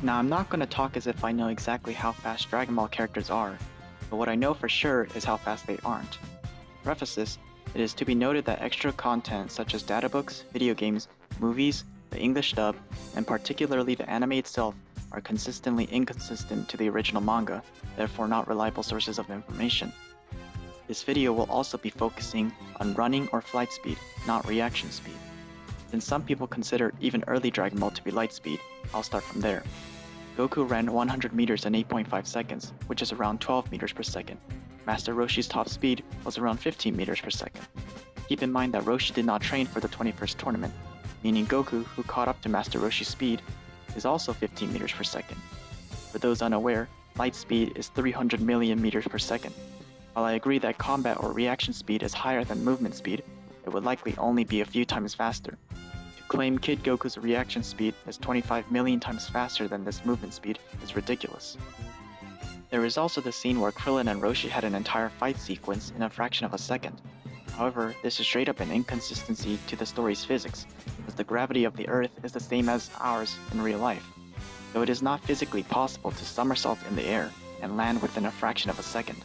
Now, I'm not going to talk as if I know exactly how fast Dragon Ball characters are, but what I know for sure is how fast they aren't. To preface this, it is to be noted that extra content such as databooks, video games, movies, the English dub, and particularly the anime itself are consistently inconsistent to the original manga, therefore not reliable sources of information. This video will also be focusing on running or flight speed, not reaction speed. Since some people consider even early Dragon Ball to be light speed, I'll start from there. Goku ran 100 meters in 8.5 seconds, which is around 12 meters per second. Master Roshi's top speed was around 15 meters per second. Keep in mind that Roshi did not train for the 21st tournament, meaning Goku, who caught up to Master Roshi's speed, is also 15 meters per second. For those unaware, light speed is 300 million meters per second. While I agree that combat or reaction speed is higher than movement speed, it would likely only be a few times faster. To claim Kid Goku's reaction speed is 25 million times faster than this movement speed is ridiculous. There is also the scene where Krillin and Roshi had an entire fight sequence in a fraction of a second. However, this is straight up an inconsistency to the story's physics, as the gravity of the Earth is the same as ours in real life, so it is not physically possible to somersault in the air and land within a fraction of a second.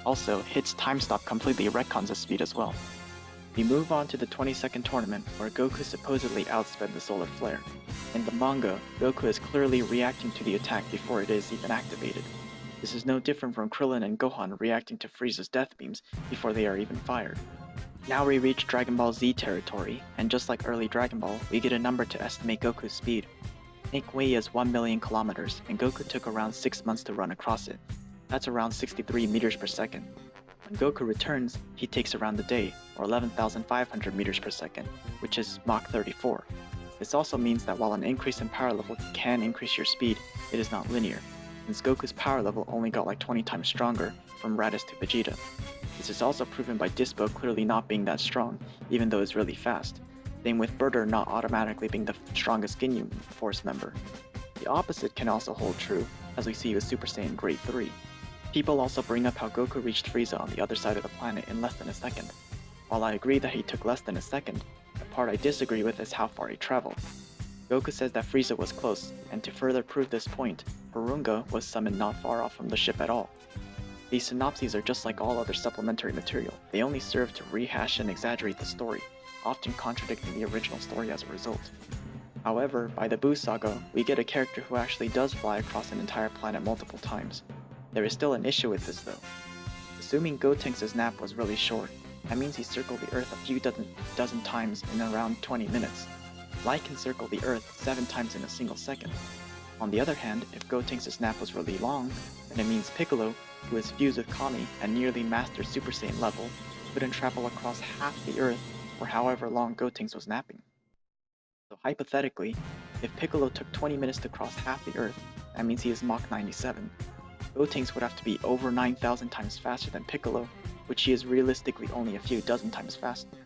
Also, Hit's time stop completely retcons the speed as well. We move on to the 22nd tournament, where Goku supposedly outsped the solar flare. In the manga, Goku is clearly reacting to the attack before it is even activated. This is no different from Krillin and Gohan reacting to Frieza's death beams before they are even fired. Now we reach Dragon Ball Z territory, and just like early Dragon Ball, we get a number to estimate Goku's speed. Make Way is 1 million kilometers, and Goku took around 6 months to run across it. That's around 63 meters per second. When Goku returns, he takes around a day, or 11,500 meters per second, which is Mach 34. This also means that while an increase in power level can increase your speed, it is not linear, since Goku's power level only got like 20 times stronger from Raditz to Vegeta. This is also proven by Dispo clearly not being that strong, even though it's really fast. Same with Burter not automatically being the strongest Ginyu Force member. The opposite can also hold true, as we see with Super Saiyan Grade 3. People also bring up how Goku reached Frieza on the other side of the planet in less than a second. While I agree that he took less than a second, the part I disagree with is how far he traveled. Goku says that Frieza was close, and to further prove this point, Porunga was summoned not far off from the ship at all. These synopses are just like all other supplementary material. They only serve to rehash and exaggerate the story, often contradicting the original story as a result. However, by the Buu Saga, we get a character who actually does fly across an entire planet multiple times. There is still an issue with this though. Assuming Gotenks' nap was really short, that means he circled the Earth a few dozen times in around 20 minutes. Light can circle the Earth 7 times in a single second. On the other hand, if Gotenks' nap was really long, then it means Piccolo, who is fused with Kami and nearly mastered Super Saiyan level, couldn't travel across half the Earth for however long Gotenks was napping. So hypothetically, if Piccolo took 20 minutes to cross half the Earth, that means he is Mach 97. Gotenks would have to be over 9,000 times faster than Piccolo, which he is realistically only a few dozen times faster.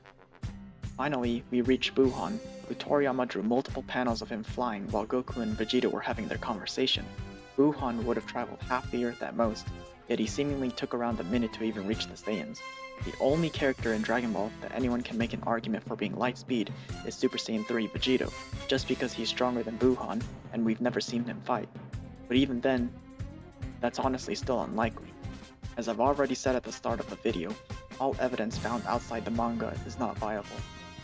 Finally, we reach Buuhan, who Toriyama drew multiple panels of him flying while Goku and Vegeta were having their conversation. Buuhan would have traveled half the Earth at most, yet he seemingly took around a minute to even reach the Saiyans. The only character in Dragon Ball that anyone can make an argument for being light speed is Super Saiyan 3 Vegito, just because he's stronger than Buuhan and we've never seen him fight. But even then, that's honestly still unlikely. As I've already said at the start of the video, all evidence found outside the manga is not viable,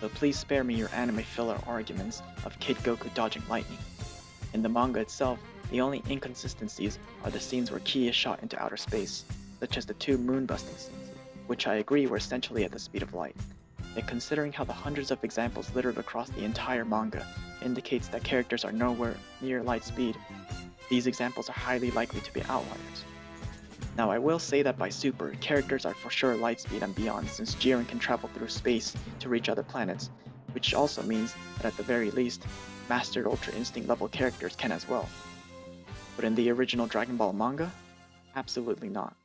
so please spare me your anime filler arguments of Kid Goku dodging lightning. In the manga itself, the only inconsistencies are the scenes where Ki is shot into outer space, such as the 2 moon-busting scenes, which I agree were essentially at the speed of light. Yet considering how the hundreds of examples littered across the entire manga indicates that characters are nowhere near light speed, these examples are highly likely to be outliers. Now I will say that by Super, characters are for sure light speed and beyond, since Jiren can travel through space to reach other planets, which also means that at the very least, Mastered Ultra Instinct level characters can as well. But in the original Dragon Ball manga, absolutely not.